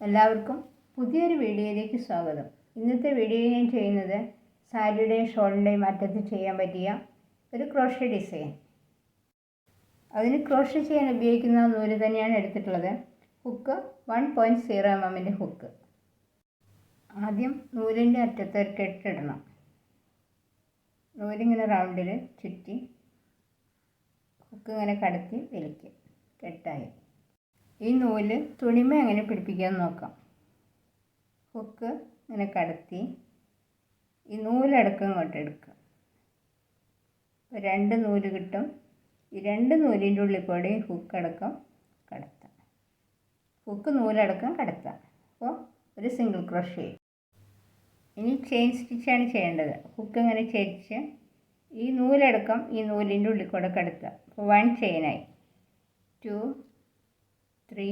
എല്ലാവർക്കും പുതിയൊരു വീഡിയോയിലേക്ക് സ്വാഗതം. ഇന്നത്തെ വീഡിയോയിൽ ഞാൻ ചെയ്യുന്നത് സാരിയുടെയും ഷോളിൻ്റെയും അറ്റത്ത് ചെയ്യാൻ പറ്റിയ ഒരു ക്രോഷേ ഡിസൈൻ. അതിന് ക്രോഷേ ചെയ്യാൻ ഉപയോഗിക്കുന്ന നൂല് തന്നെയാണ് എടുത്തിട്ടുള്ളത്. Hook 1.0 mm hook. ആദ്യം നൂലിൻ്റെ അറ്റത്ത് ഒരു കെട്ടിടണം. നൂലിങ്ങനെ റൗണ്ടിൽ ചുറ്റി ഹുക്ക് ഇങ്ങനെ കടത്തി വലിക്കുക. കെട്ടായി. ഈ നൂല് തുണിമ എങ്ങനെ പിടിപ്പിക്കാമെന്ന് നോക്കാം. ഹുക്ക് ഇങ്ങനെ കടത്തി ഈ നൂലടക്കം ഇങ്ങോട്ട് എടുക്കുക. രണ്ട് നൂല് കിട്ടും. ഈ രണ്ട് നൂലിൻ്റെ ഉള്ളിൽ കൂടെ ഈ ഹുക്ക് അടക്കം കടത്താം. ഹുക്ക് നൂലടക്കം കടത്താം. അപ്പോൾ ഒരു സിംഗിൾ ക്രോഷേ. ഇനി ചെയിൻ സ്റ്റിച്ചാണ് ചെയ്യേണ്ടത്. ഹുക്ക് ഇങ്ങനെ ചരിച്ച് ഈ നൂലടക്കം ഈ നൂലിൻ്റെ ഉള്ളിൽ കൂടെ കടത്തുക. അപ്പോൾ 1 ചെയിനായി. 2 3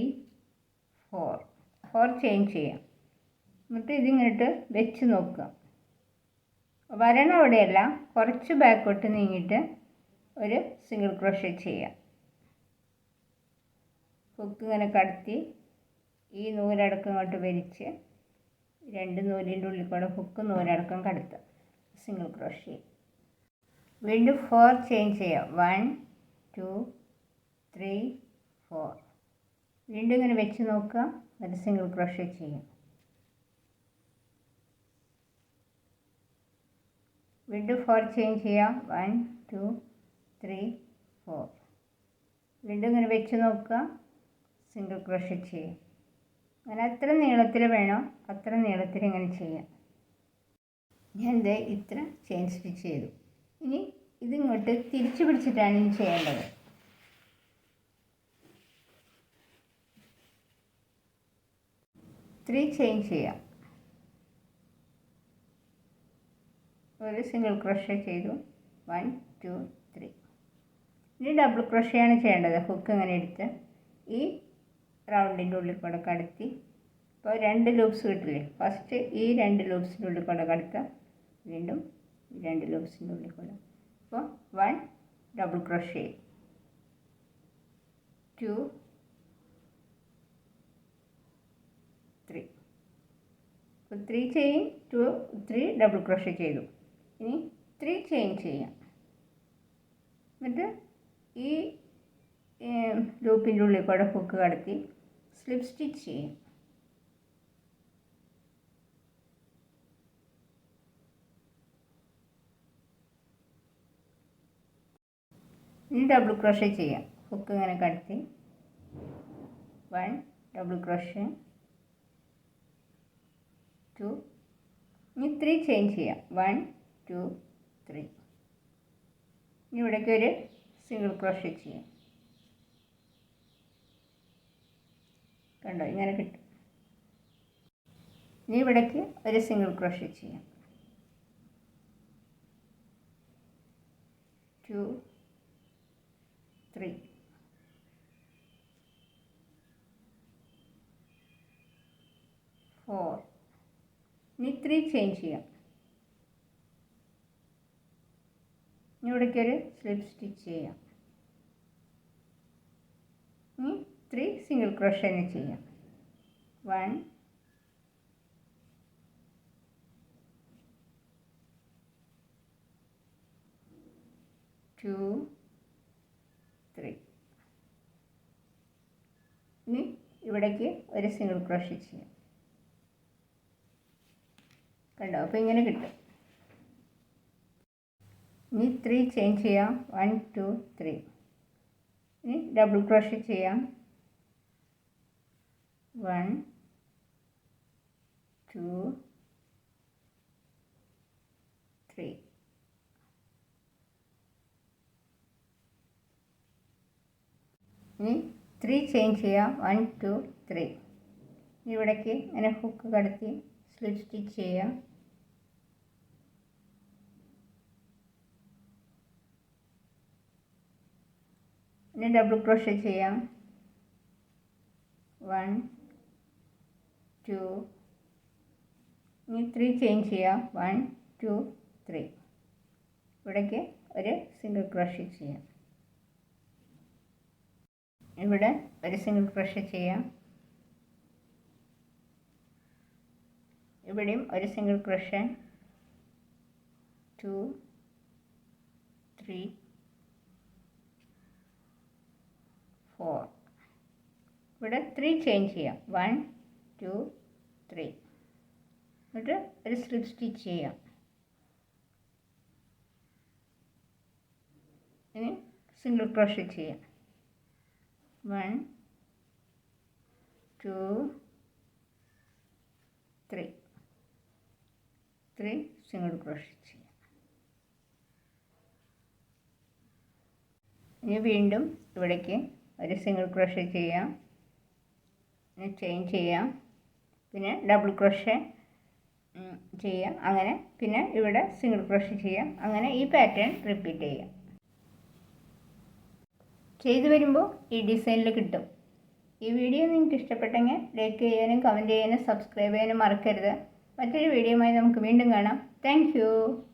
4 ചെയിൻ ചെയ്യാം. എന്നിട്ട് ഇതിങ്ങോട്ട് വെച്ച് നോക്കുക. വരണ അവിടെയല്ല, കുറച്ച് ബാക്കോട്ട് നീങ്ങിയിട്ട് ഒരു സിംഗിൾ ക്രോഷേ ചെയ്യാം. ഹുക്ക് ഇങ്ങനെ കടത്തി ഈ നൂലടക്കം ഇങ്ങോട്ട് വലിച്ച് രണ്ട് നൂലിൻ്റെ ഉള്ളിൽ കൂടെ ഹുക്ക് നൂലടക്കം കടത്തുക. Single crochet. വീണ്ടും 4 ചെയിൻ ചെയ്യാം. 1 2 3 4. വീണ്ടും ഇങ്ങനെ വെച്ച് നോക്കുക. എന്നിട്ട് സിംഗിൾ ക്രോഷേ ചെയ്യാം. വീണ്ടും 4 ചെയിൻ ചെയ്യാം. 1 2 3 4. വീണ്ടും ഇങ്ങനെ വെച്ച് നോക്കുക. സിംഗിൾ ക്രോഷേ ചെയ്യാം. അങ്ങനെ എത്ര നീളത്തിൽ വേണോ അത്ര നീളത്തിൽ ഇങ്ങനെ ചെയ്യാം. ഞാൻ ഇത്ര ചെയിൻ സ്റ്റിച്ച് ചെയ്തു. ഇനി ഇതിങ്ങോട്ട് തിരിച്ചു പിടിച്ചിട്ടാണ് ഇനി ചെയ്യേണ്ടത്. ത്രീ ചെയിൻ ചെയ്യാം. ഒരു സിംഗിൾ ക്രോഷേ ചെയ്തു. 1 2 3. ഇനി ഡബിൾ ക്രോഷേ ആണ് ചെയ്യേണ്ടത്. ഹുക്ക് ഇങ്ങനെ എടുത്ത് ഈ റൗണ്ടിൻ്റെ ഉള്ളിൽ കൂടെ കടത്തി. ഇപ്പോൾ 2 ലൂപ്സ് കിട്ടില്ലേ. ഫസ്റ്റ് ഈ 2 ലൂപ്സിൻ്റെ ഉള്ളിൽ കൂടെ കടത്തുക. വീണ്ടും 2 ലൂപ്സിൻ്റെ ഉള്ളിൽ കൂടെ. അപ്പോൾ 1 ഡബിൾ ക്രോഷേ, 2 3. അപ്പോൾ 3 ചെയിൻ 2 3 ഡബിൾ ക്രോഷേ ചെയ്തു. ഇനി 3 ചെയിൻ ചെയ്യാം. എന്നിട്ട് ഈ ലൂപ്പിൻ്റെ ഉള്ളിൽ കൂടെ ഹുക്ക് കടത്തി സ്ലിപ്പ് സ്റ്റിച്ച് ചെയ്യാം. ഇനി ഡബിൾ ക്രോഷേ ചെയ്യാം. ഹുക്ക് ഇങ്ങനെ കടത്തി 1 ഡബിൾ ക്രോഷേ, 2. ഇനി 3 ചെയിൻ ചെയ്യാം. 1 2 3. ഇനി ഇവിടേക്ക് ഒരു സിംഗിൾ ക്രോഷേ ചെയ്യാം. കണ്ടോ, ഇങ്ങനെ കിട്ടും. ഇനി ഇവിടേക്ക് ഒരു സിംഗിൾ ക്രോഷേ ചെയ്യാം. 2 3 4. ഇനി 3 ചെയിൻ ചെയ്യാം. ഇനി ഇവിടേക്കൊരു സ്ലിപ്പ് സ്റ്റിച്ച് ചെയ്യാം. ഇനി 3 സിംഗിൾ ക്രോഷേ ചെയ്യാം. 1 2 3. ഇനി ഇവിടേക്ക് ഒരു സിംഗിൾ ക്രോഷേ ചെയ്യാം. കണ്ടോ, അപ്പോൾ ഇങ്ങനെ കിട്ടും. ഇനി 3 ചെയിൻ ചെയ്യാം. 1 2 3. ഇനി ഡബിൾ ക്രോഷേ ചെയ്യാം. 1 2 3. ഇനി 3 ചെയിൻ ചെയ്യാം. 1 2 3. ഇവിടേക്ക് ഇങ്ങനെ ഹുക്ക് കടത്തി സ്ലിപ്പ് സ്റ്റിച്ച് ചെയ്യാം. ഇനി ഡബിൾ ക്രോഷേ ചെയ്യാം. 1 2. ഇനി 3 ചെയിൻ ചെയ്യാം. 1 2 3. ഇവിടേക്ക് ഒരു സിംഗിൾ ക്രോഷേ ചെയ്യാം. ഇവിടെ ഒരു സിംഗിൾ ക്രോഷേ ചെയ്യാം. ഇവിടെയും ഒരു സിംഗിൾ ക്രോഷേ 2 3 4 ഇവിടെ 3 ചെയിൻ ചെയ്യാം 1 2 3 എന്നിട്ട് ഒരു സ്ലിപ്പ് സ്റ്റിച്ച് ചെയ്യാം ഇനി സിംഗിൾ ക്രോഷേ ചെയ്യാം 1 2 3 സിംഗിൾ ക്രോഷേ ചെയ്യാം ഇനി വീണ്ടും ഇവിടേക്ക് ഒരു സിംഗിൾ ക്രോഷേ ചെയ്യാം പിന്നെ ചെയിൻ ചെയ്യാം പിന്നെ ഡബിൾ ക്രോഷേ ചെയ്യാം അങ്ങനെ പിന്നെ ഇവിടെ സിംഗിൾ ക്രോഷേ ചെയ്യാം അങ്ങനെ ഈ പാറ്റേൺ റിപ്പീറ്റ് ചെയ്യാം ചെയ്തു വരുമ്പോൾ ഈ ഡിസൈനിൽ കിട്ടും ഈ വീഡിയോ നിങ്ങൾക്ക് ഇഷ്ടപ്പെട്ടെങ്കിൽ ലൈക്ക് ചെയ്യാനും കമൻറ്റ് ചെയ്യാനും സബ്സ്ക്രൈബ് ചെയ്യാനും മറക്കരുത് മറ്റൊരു വീഡിയോയുമായി നമുക്ക് വീണ്ടും കാണാം താങ്ക്